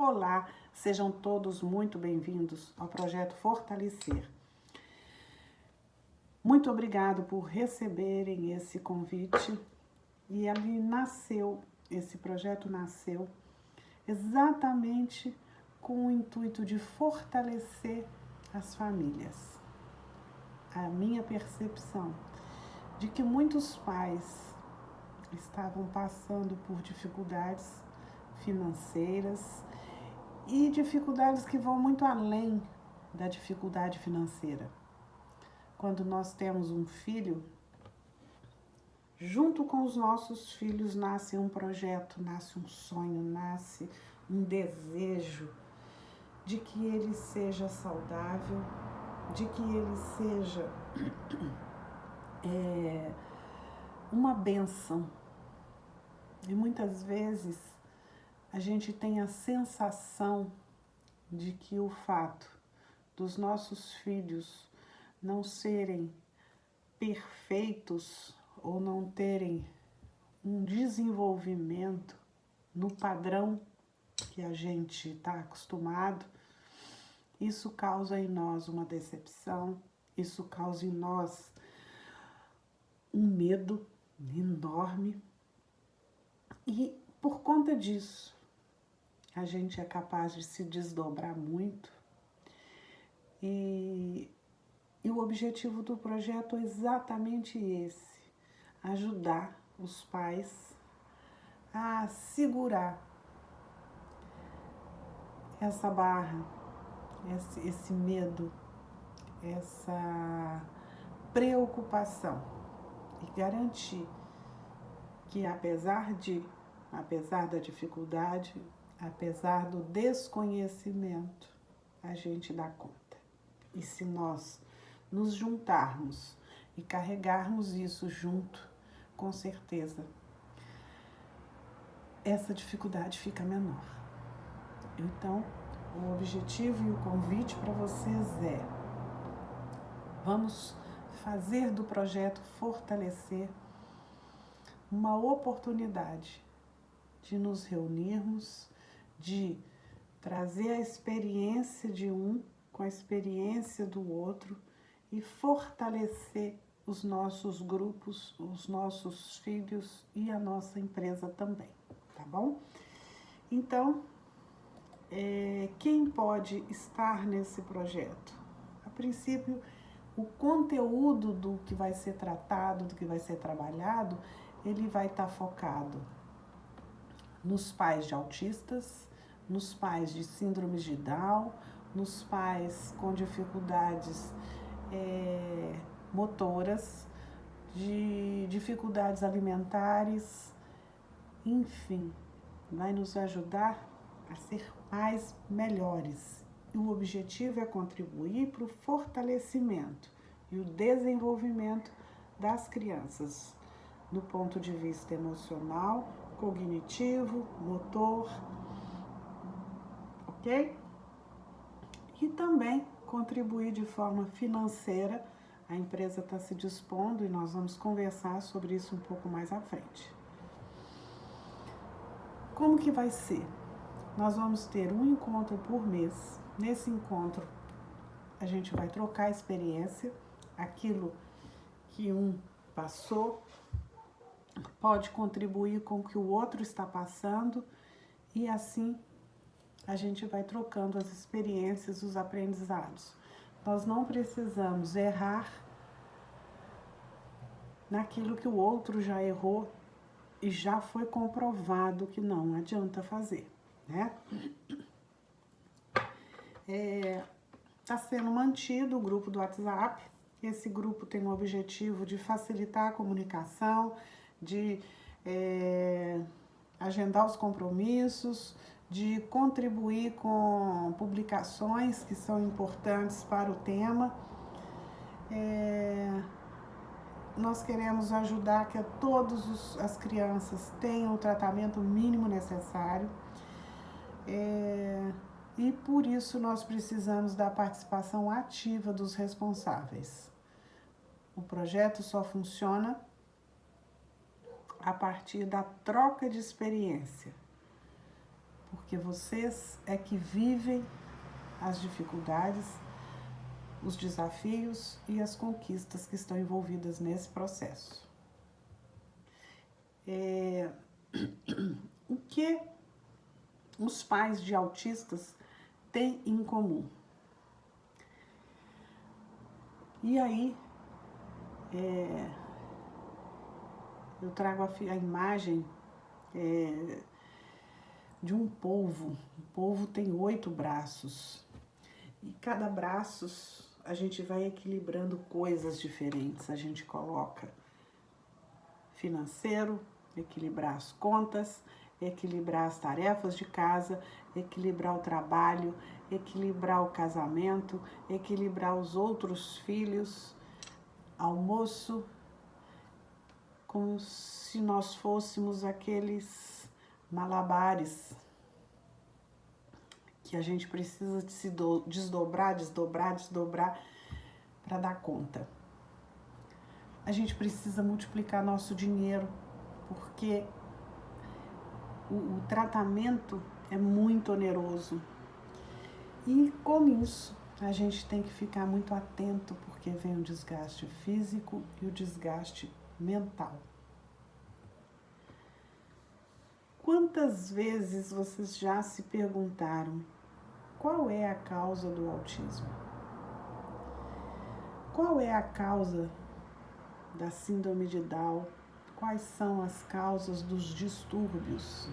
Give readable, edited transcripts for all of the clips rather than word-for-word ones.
Olá, sejam todos muito bem-vindos ao Projeto Fortalecer. Muito obrigado por receberem esse convite e ali esse projeto nasceu exatamente com o intuito de fortalecer as famílias. A minha percepção de que muitos pais estavam passando por dificuldades financeiras e dificuldades que vão muito além da dificuldade financeira. Quando nós temos um filho, junto com os nossos filhos nasce um projeto, nasce um sonho, nasce um desejo de que ele seja saudável, de que ele seja uma bênção. E muitas vezes a gente tem a sensação de que o fato dos nossos filhos não serem perfeitos ou não terem um desenvolvimento no padrão que a gente está acostumado, isso causa em nós uma decepção, isso causa em nós um medo enorme. E por conta disso, a gente é capaz de se desdobrar muito. E o objetivo do projeto é exatamente esse: ajudar os pais a segurar essa barra, esse medo, essa preocupação e garantir que apesar da dificuldade, apesar do desconhecimento, a gente dá conta. E se nós nos juntarmos e carregarmos isso junto, com certeza, essa dificuldade fica menor. Então, o objetivo e o convite para vocês é: vamos fazer do projeto Fortalecer uma oportunidade de nos reunirmos, de trazer a experiência de um com a experiência do outro e fortalecer os nossos grupos, os nossos filhos e a nossa empresa também, tá bom? Então, quem pode estar nesse projeto? A princípio, o conteúdo do que vai ser tratado, do que vai ser trabalhado, ele vai estar focado nos pais de autistas, nos pais de síndrome de Down, nos pais com dificuldades motoras, de dificuldades alimentares, enfim, vai nos ajudar a ser pais melhores. E o objetivo é contribuir para o fortalecimento e o desenvolvimento das crianças, do ponto de vista emocional, cognitivo, motor, ok? E também contribuir de forma financeira. A empresa está se dispondo e nós vamos conversar sobre isso um pouco mais à frente. Como que vai ser? Nós vamos ter um encontro por mês. Nesse encontro, a gente vai trocar experiência, aquilo que um passou pode contribuir com o que o outro está passando e assim a gente vai trocando as experiências, os aprendizados. Nós não precisamos errar naquilo que o outro já errou e já foi comprovado que não adianta fazer, né? Está sendo mantido o grupo do WhatsApp. Esse grupo tem o objetivo de facilitar a comunicação, de agendar os compromissos, de contribuir com publicações que são importantes para o tema. Nós queremos ajudar que todas as crianças tenham o tratamento mínimo necessário. E por isso nós precisamos da participação ativa dos responsáveis. O projeto só funciona a partir da troca de experiência. porque vocês é que vivem as dificuldades, os desafios e as conquistas que estão envolvidas nesse processo. O que os pais de autistas têm em comum? E aí, eu trago a imagem de um polvo. O polvo tem 8 braços. E cada braço a gente vai equilibrando coisas diferentes. A gente coloca financeiro, equilibrar as contas, equilibrar as tarefas de casa, equilibrar o trabalho, equilibrar o casamento, equilibrar os outros filhos, almoço, como se nós fôssemos aqueles malabares que a gente precisa de se desdobrar para dar conta. A gente precisa multiplicar nosso dinheiro, porque o tratamento é muito oneroso. E com isso, a gente tem que ficar muito atento, porque vem o desgaste físico e o desgaste mental. Quantas vezes vocês já se perguntaram qual é a causa do autismo? Qual é a causa da síndrome de Down? Quais são as causas dos distúrbios,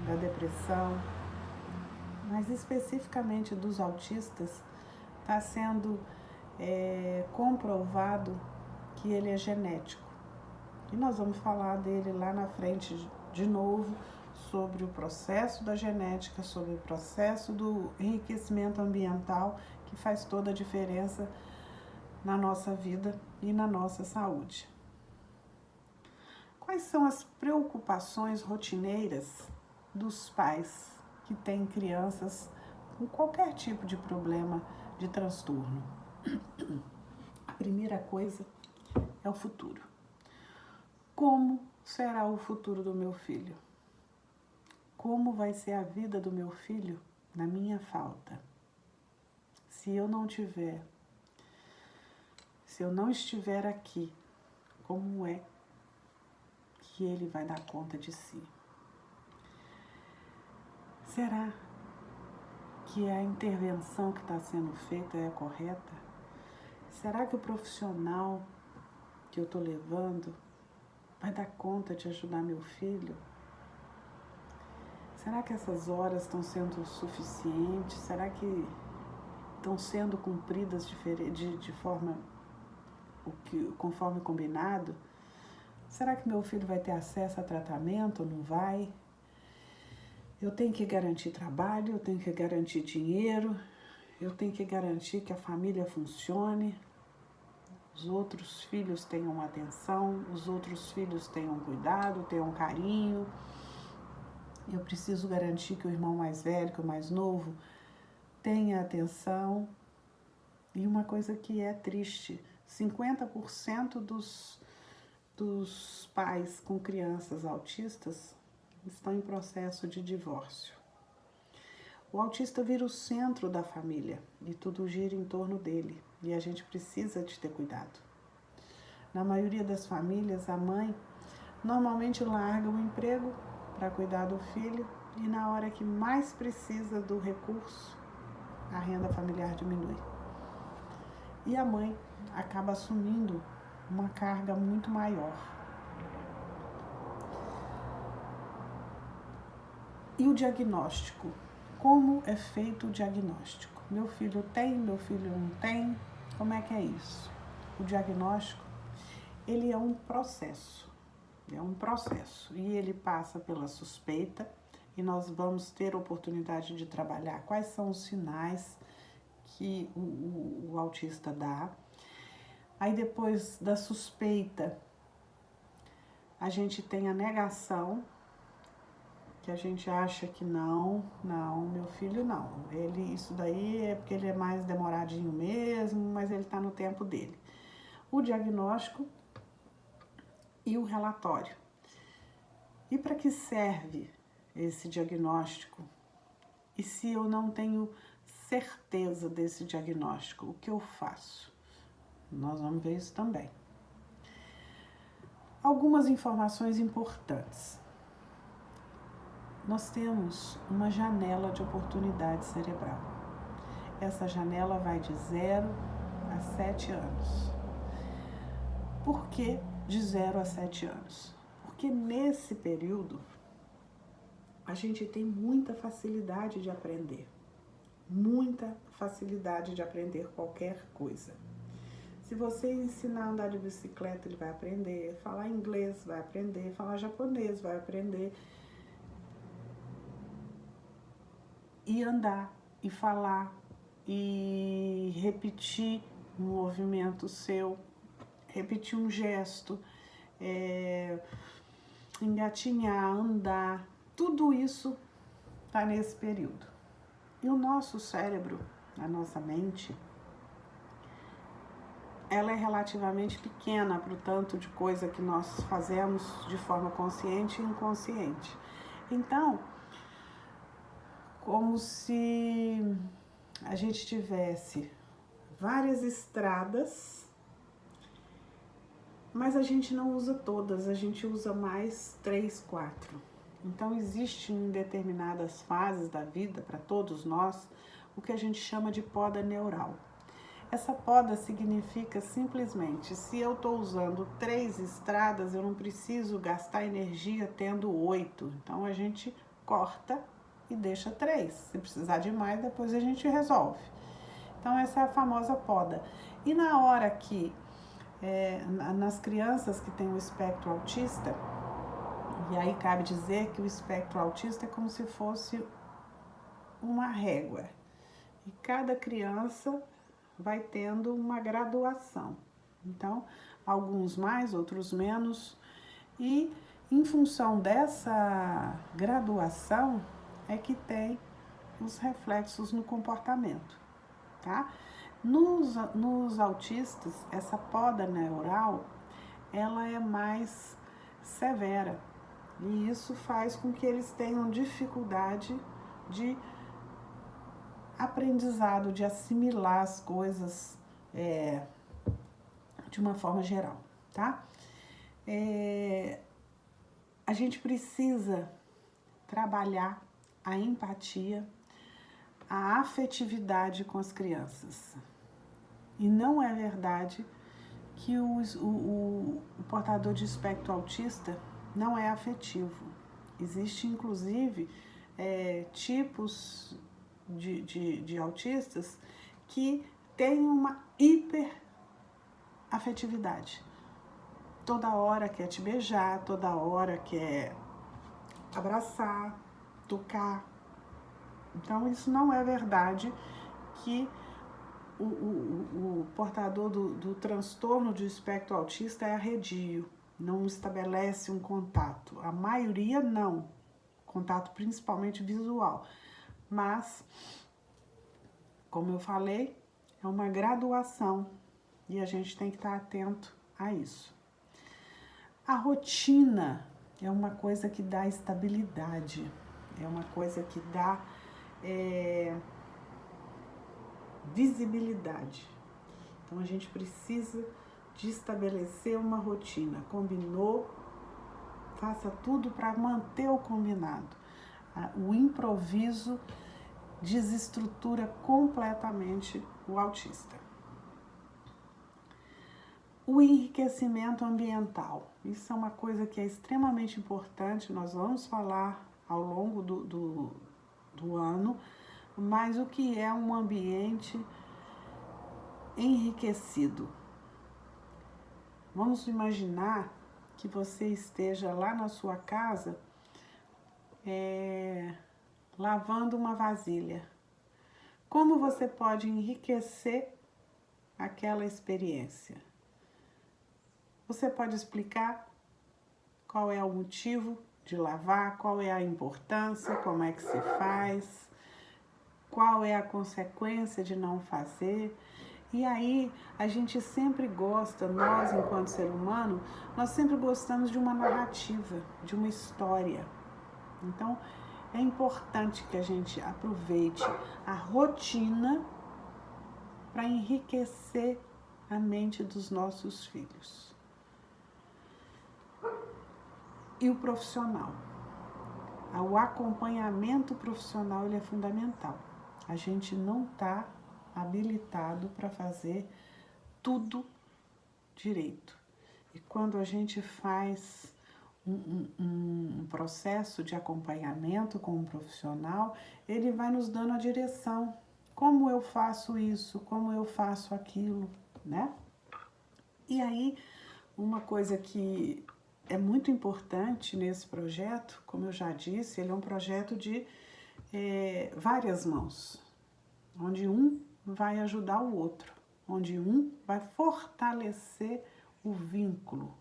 da depressão? Mas especificamente dos autistas, está sendo comprovado que ele é genético. E nós vamos falar dele lá na frente de novo, sobre o processo da genética, sobre o processo do enriquecimento ambiental, que faz toda a diferença na nossa vida e na nossa saúde. Quais são as preocupações rotineiras dos pais que têm crianças com qualquer tipo de problema, de transtorno? A primeira coisa é o futuro. Como será o futuro do meu filho? Como vai ser a vida do meu filho na minha falta? Se eu não estiver aqui, como é que ele vai dar conta de si? Será que a intervenção que está sendo feita é correta? Será que o profissional que eu estou levando vai dar conta de ajudar meu filho? Será que essas horas estão sendo suficientes? Será que estão sendo cumpridas de forma conforme combinado? Será que meu filho vai ter acesso a tratamento ou não vai? Eu tenho que garantir trabalho, eu tenho que garantir dinheiro, eu tenho que garantir que a família funcione, os outros filhos tenham atenção, os outros filhos tenham cuidado, tenham carinho. Eu preciso garantir que o irmão mais velho, que o mais novo, tenha atenção. E uma coisa que é triste, 50% dos pais com crianças autistas estão em processo de divórcio. O autista vira o centro da família e tudo gira em torno dele. E a gente precisa de ter cuidado. Na maioria das famílias, a mãe normalmente larga o emprego para cuidar do filho e na hora que mais precisa do recurso, a renda familiar diminui. E a mãe acaba assumindo uma carga muito maior. E o diagnóstico? Como é feito o diagnóstico? Meu filho tem, meu filho não tem? Como é que é isso? O diagnóstico, ele é um processo. E ele passa pela suspeita e nós vamos ter a oportunidade de trabalhar quais são os sinais que o autista dá. Aí depois da suspeita, a gente tem a negação, que a gente acha que não, meu filho não. Isso daí é porque ele é mais demoradinho mesmo, mas ele está no tempo dele. O diagnóstico e o relatório. E para que serve esse diagnóstico? E se eu não tenho certeza desse diagnóstico, o que eu faço? Nós vamos ver isso também. Algumas informações importantes. Nós temos uma janela de oportunidade cerebral. Essa janela vai de 0 a 7 anos. Por que de 0 a 7 anos? Porque nesse período a gente tem muita facilidade de aprender. Muita facilidade de aprender qualquer coisa. Se você ensinar a andar de bicicleta, ele vai aprender. Falar inglês, vai aprender. Falar japonês, vai aprender. E andar, e falar, e repetir um movimento seu, repetir um gesto, engatinhar, andar, tudo isso está nesse período. E o nosso cérebro, a nossa mente, ela é relativamente pequena para o tanto de coisa que nós fazemos de forma consciente e inconsciente. Então, como se a gente tivesse várias estradas, mas a gente não usa todas, a gente usa mais 3, 4. Então, existe em determinadas fases da vida, para todos nós, o que a gente chama de poda neural. Essa poda significa simplesmente, se eu estou usando 3 estradas, eu não preciso gastar energia tendo 8. Então, a gente corta e deixa 3. Se precisar de mais, depois a gente resolve. Então, essa é a famosa poda. E na hora que, nas crianças que têm o espectro autista, e aí cabe dizer que o espectro autista é como se fosse uma régua. E cada criança vai tendo uma graduação. Então, alguns mais, outros menos. E em função dessa graduação é que tem os reflexos no comportamento, tá? Nos autistas, essa poda neural, ela é mais severa. E isso faz com que eles tenham dificuldade de aprendizado, de assimilar as coisas de uma forma geral, tá? A gente precisa trabalhar a empatia, a afetividade com as crianças. E não é verdade que o portador de espectro autista não é afetivo. Existe, inclusive, tipos de autistas que têm uma hiperafetividade. Toda hora quer te beijar, toda hora quer abraçar, tocar. Então, isso não é verdade que o portador do transtorno de espectro autista é arredio, não estabelece um contato. A maioria não, contato principalmente visual. Mas, como eu falei, é uma graduação e a gente tem que estar atento a isso. A rotina é uma coisa que dá estabilidade, é uma coisa que dá visibilidade. Então, a gente precisa de estabelecer uma rotina. Combinou, faça tudo para manter o combinado. O improviso desestrutura completamente o autista. O enriquecimento ambiental. Isso é uma coisa que é extremamente importante, nós vamos falar ao longo do ano, mas o que é um ambiente enriquecido? Vamos imaginar que você esteja lá na sua casa lavando uma vasilha. Como você pode enriquecer aquela experiência? Você pode explicar qual é o motivo de lavar, qual é a importância, como é que se faz, qual é a consequência de não fazer. E aí, a gente sempre gosta, nós enquanto ser humano, nós sempre gostamos de uma narrativa, de uma história. Então, é importante que a gente aproveite a rotina para enriquecer a mente dos nossos filhos. E o profissional. O acompanhamento profissional ele é fundamental. A gente não está habilitado para fazer tudo direito. E quando a gente faz um processo de acompanhamento com um profissional, ele vai nos dando a direção. Como eu faço isso? Como eu faço aquilo? Né? E aí, uma coisa que é muito importante nesse projeto, como eu já disse, ele é um projeto de várias mãos, onde um vai ajudar o outro, onde um vai fortalecer o vínculo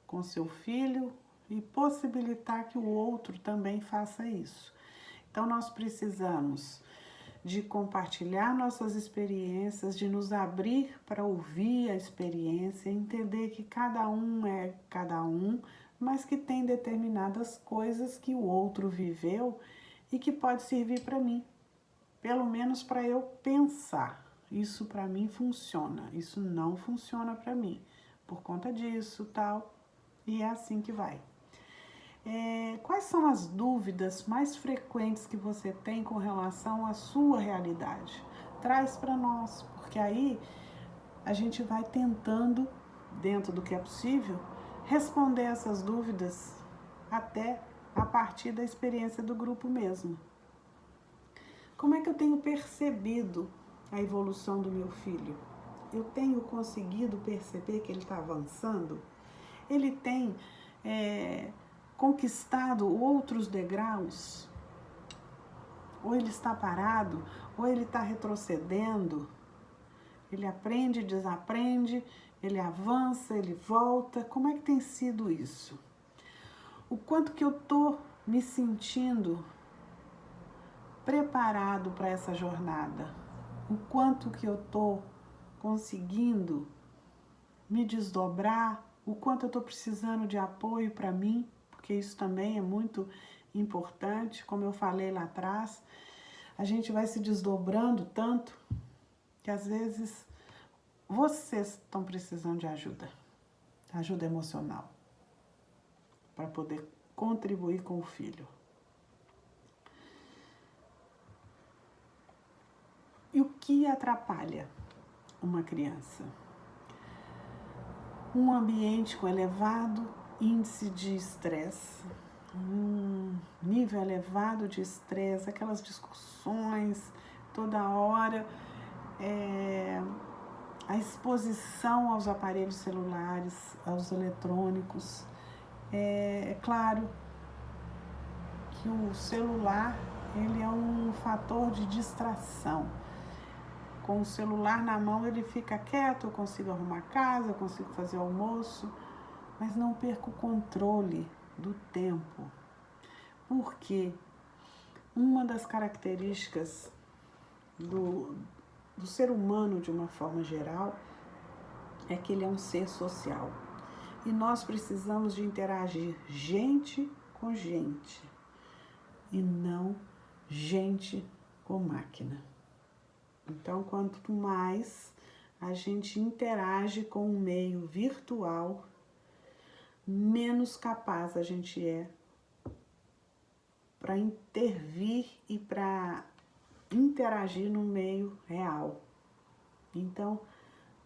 com seu filho e possibilitar que o outro também faça isso. Então, nós precisamos de compartilhar nossas experiências, de nos abrir para ouvir a experiência, entender que cada um é cada um, mas que tem determinadas coisas que o outro viveu e que pode servir para mim, pelo menos para eu pensar. Isso para mim funciona, isso não funciona para mim, por conta disso, tal, e é assim que vai. Quais são as dúvidas mais frequentes que você tem com relação à sua realidade? Traz para nós, porque aí a gente vai tentando, dentro do que é possível, responder essas dúvidas até a partir da experiência do grupo mesmo. Como é que eu tenho percebido a evolução do meu filho? Eu tenho conseguido perceber que ele está avançando? Ele tem conquistado outros degraus? Ou ele está parado? Ou ele está retrocedendo? Ele aprende, desaprende, ele avança, ele volta. Como é que tem sido isso? O quanto que eu estou me sentindo preparado para essa jornada? O quanto que eu estou conseguindo me desdobrar? O quanto eu estou precisando de apoio para mim? Porque isso também é muito importante. Como eu falei lá atrás, a gente vai se desdobrando tanto que às vezes vocês estão precisando de ajuda emocional, para poder contribuir com o filho. E o que atrapalha uma criança? Um ambiente com elevado índice de estresse, um nível elevado de estresse, aquelas discussões toda hora, a exposição aos aparelhos celulares, aos eletrônicos. É claro que o celular ele é um fator de distração. Com o celular na mão ele fica quieto, eu consigo arrumar a casa, eu consigo fazer o almoço, mas não perco o controle do tempo. Porque uma das características do ser humano de uma forma geral é que ele é um ser social. E nós precisamos de interagir gente com gente e não gente com máquina. Então, quanto mais a gente interage com o meio virtual, menos capaz a gente é para intervir e para interagir no meio real. Então,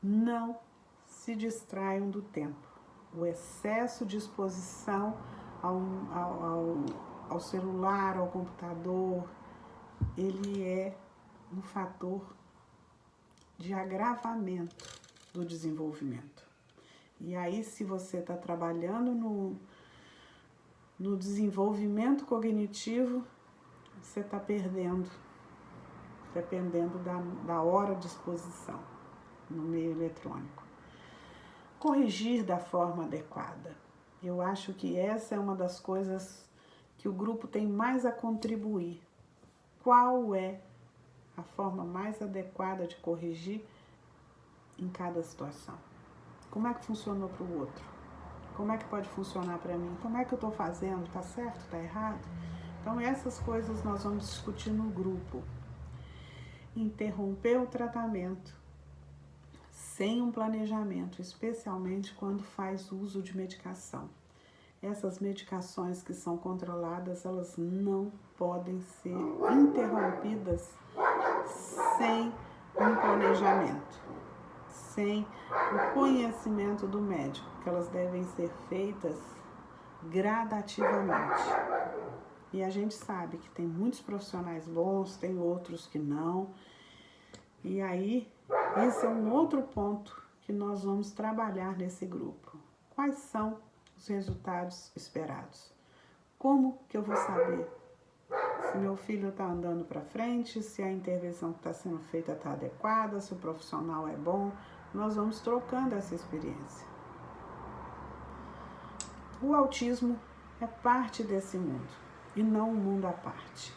não se distraiam do tempo. O excesso de exposição ao celular, ao computador, ele é um fator de agravamento do desenvolvimento. E aí, se você está trabalhando no desenvolvimento cognitivo, você está perdendo, dependendo da hora de exposição no meio eletrônico. Corrigir da forma adequada. Eu acho que essa é uma das coisas que o grupo tem mais a contribuir. Qual é a forma mais adequada de corrigir em cada situação? Como é que funcionou para o outro? Como é que pode funcionar para mim? Como é que eu estou fazendo? Está certo? Está errado? Então essas coisas nós vamos discutir no grupo. Interromper o tratamento sem um planejamento, especialmente quando faz uso de medicação. Essas medicações que são controladas, elas não podem ser interrompidas sem um planejamento, sem o conhecimento do médico, que elas devem ser feitas gradativamente. E a gente sabe que tem muitos profissionais bons, tem outros que não. E aí, esse é um outro ponto que nós vamos trabalhar nesse grupo. Quais são os resultados esperados? Como que eu vou saber se meu filho está andando para frente, se a intervenção que está sendo feita está adequada, se o profissional é bom? Nós vamos trocando essa experiência. O autismo é parte desse mundo e não um mundo à parte.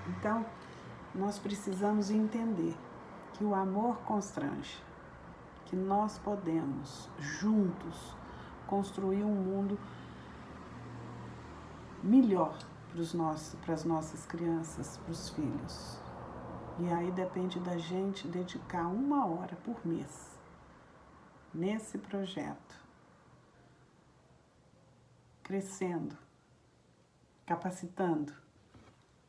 Então, nós precisamos entender que o amor constrange, que nós podemos juntos construir um mundo melhor para as nossas crianças, para os filhos. E aí depende da gente dedicar 1 hora por mês nesse projeto, crescendo, capacitando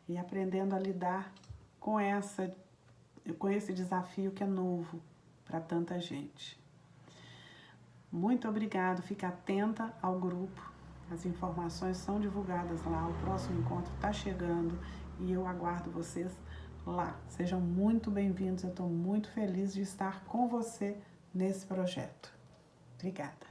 e aprendendo a lidar com esse desafio que é novo para tanta gente. Muito obrigado, fique atenta ao grupo, as informações são divulgadas lá, o próximo encontro está chegando e eu aguardo vocês lá. Sejam muito bem-vindos, eu estou muito feliz de estar com você nesse projeto. Obrigada.